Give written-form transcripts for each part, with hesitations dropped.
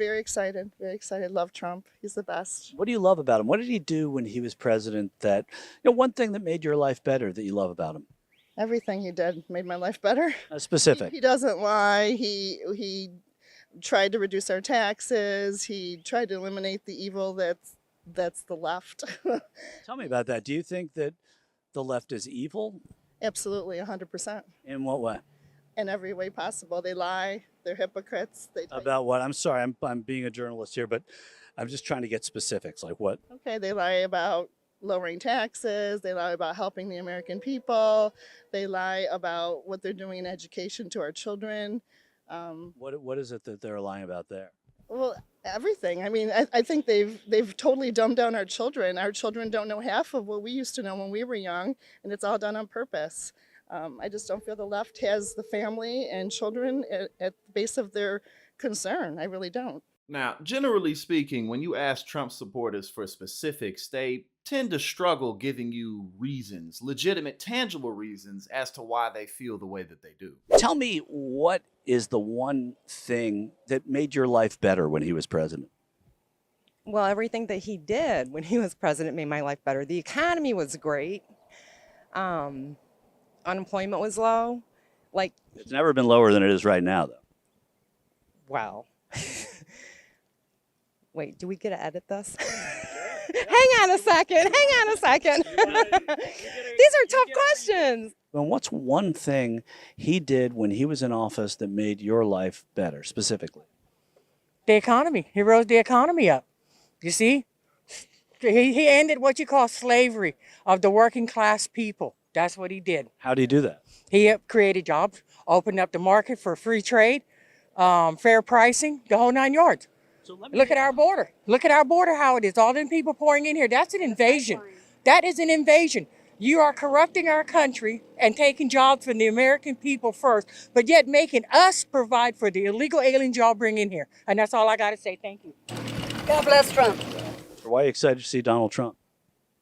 Very excited. Very excited. Love Trump. He's the best. What do you love about him? What did he do when he was president that, one thing that made your life better that you love about him? Everything he did made my life better. Specific. He doesn't lie. He tried to reduce our taxes. He tried to eliminate the evil that's the left. Tell me about that. Do you think that the left is evil? Absolutely, 100%. In what way? In every way possible. They lie. They're hypocrites. About what? I'm sorry, I'm being a journalist here, but I'm just trying to get specifics. Like what? Okay, they lie about lowering taxes. They lie about helping the American people. They lie about what they're doing in education to our children. What is it that they're lying about there? Well, everything. I mean, I think they've totally dumbed down our children. Our children don't know half of what we used to know when we were young, and it's all done on purpose. I just don't feel the left has the family and children at the base of their concern. I really don't. Now, generally speaking, when you ask Trump supporters for specifics, they tend to struggle giving you reasons, legitimate, tangible reasons as to why they feel the way that they do. Tell me, what is the one thing that made your life better when he was president? Well, everything that he did when he was president made my life better. The economy was great. Unemployment was low. It's never been lower than it is right now, though. Wow. Wait, do we get to edit this? Hang on a second. These are tough questions. And what's one thing he did when he was in office that made your life better, specifically? The economy. He rose the economy up. You see? He ended what you call slavery of the working class people. That's what he did. How do you do that? He created jobs, opened up the market for free trade, fair pricing, the whole 9 yards. So Look at our border. Look at our border, how it is. All them people pouring in here. That's an invasion. That is an invasion. You are corrupting our country and taking jobs from the American people first, but yet making us provide for the illegal aliens y'all bring in here. And that's all I got to say. Thank you. God bless Trump. Why are you excited to see Donald Trump?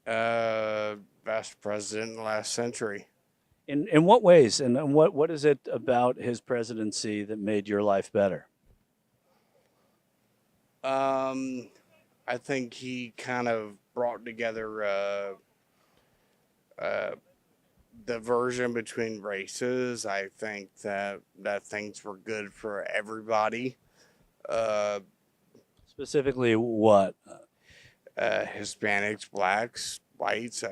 Best president in the last century. In what ways? And what is it about his presidency that made your life better? I think he kind of brought together diversion between races. I think that things were good for everybody. Specifically, what? Hispanics, blacks, whites,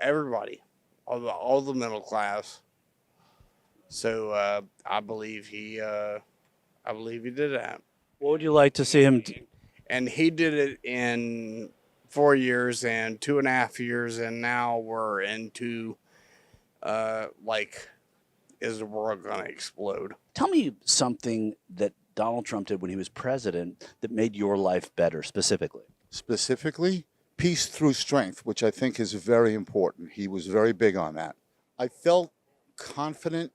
everybody, all the middle class. So I believe he did that. What would you like to see him do? And he did it in 4 years and 2.5 years, and now we're into is the world gonna explode? Tell me something that Donald Trump did when he was president that made your life better, specifically. Specifically, peace through strength, which I think is very important. He was very big on that. I felt confident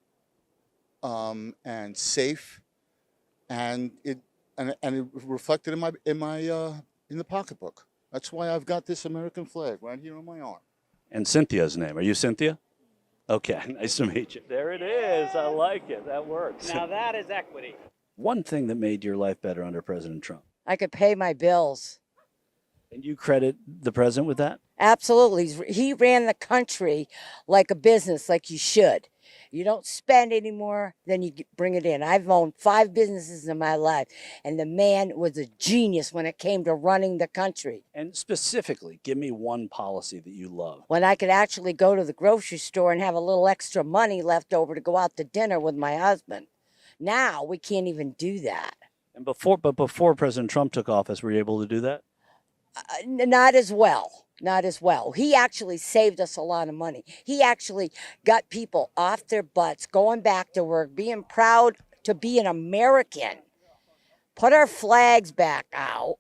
and safe, and it reflected in the pocketbook. That's why I've got this American flag right here on my arm. And Cynthia's name. Are you Cynthia? Okay, nice to meet you. There it is. I like it. That works. Now that is equity. One thing that made your life better under President Trump. I could pay my bills. And you credit the president with that? Absolutely. He ran the country like a business, like you should. You don't spend any more than you bring it in. I've owned 5 businesses in my life, and the man was a genius when it came to running the country. And specifically, give me one policy that you love. When I could actually go to the grocery store and have a little extra money left over to go out to dinner with my husband. Now we can't even do that. And before President Trump took office, were you able to do that? Not as well. Not as well. He actually saved us a lot of money. He actually got people off their butts, going back to work, being proud to be an American. Put our flags back out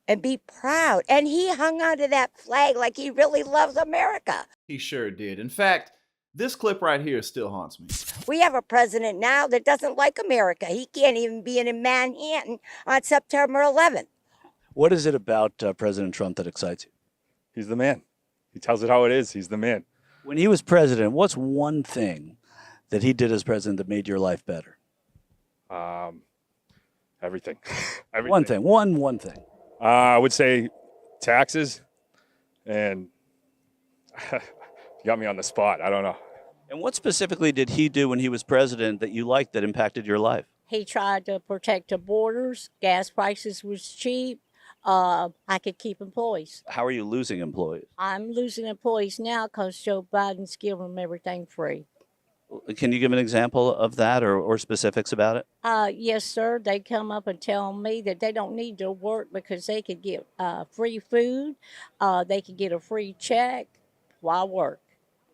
and be proud. And he hung onto that flag like he really loves America. He sure did. In fact, this clip right here still haunts me. We have a president now that doesn't like America. He can't even be in Manhattan on September 11th. What is it about President Trump that excites you? He's the man. He tells it how it is. He's the man. When he was president, what's one thing that he did as president that made your life better? Everything. One thing. One thing. I would say taxes, and you got me on the spot. I don't know. And what specifically did he do when he was president that you liked that impacted your life? He tried to protect the borders. Gas prices was cheap. I could keep employees. How are you losing employees? I'm losing employees now because Joe Biden's giving them everything free. Can you give an example of that or specifics about it? Yes, sir. They come up and tell me that they don't need to work because they could get free food. They could get a free check while work.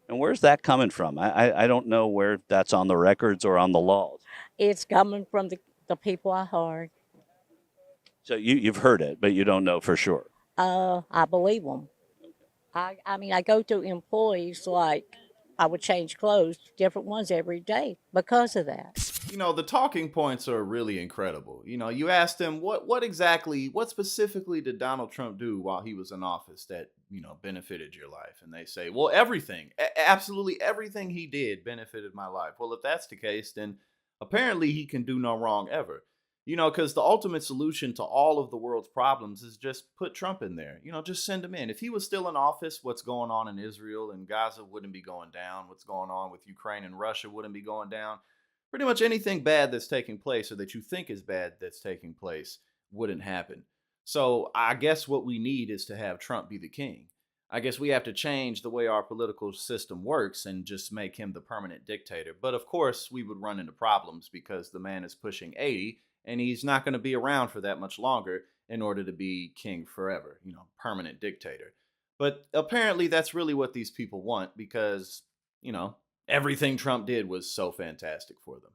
And where's that coming from? I don't know where that's on the records or on the laws. It's coming from the people I hired. So you've heard it, but you don't know for sure. I believe them. I mean, I go through employees like I would change clothes, different ones every day because of that. You know, the talking points are really incredible. You know, you asked them what specifically did Donald Trump do while he was in office that, you know, benefited your life? And they say, well, everything, absolutely everything he did benefited my life. Well, if that's the case, then apparently he can do no wrong ever. You know, because the ultimate solution to all of the world's problems is just put Trump in there. You know, just send him in. If he was still in office, what's going on in Israel and Gaza wouldn't be going down. What's going on with Ukraine and Russia wouldn't be going down. Pretty much anything bad that's taking place or that you think is bad that's taking place wouldn't happen. So I guess what we need is to have Trump be the king. I guess we have to change the way our political system works and just make him the permanent dictator. But of course, we would run into problems because the man is pushing 80 and he's not going to be around for that much longer in order to be king forever, you know, permanent dictator. But apparently that's really what these people want because, you know, everything Trump did was so fantastic for them.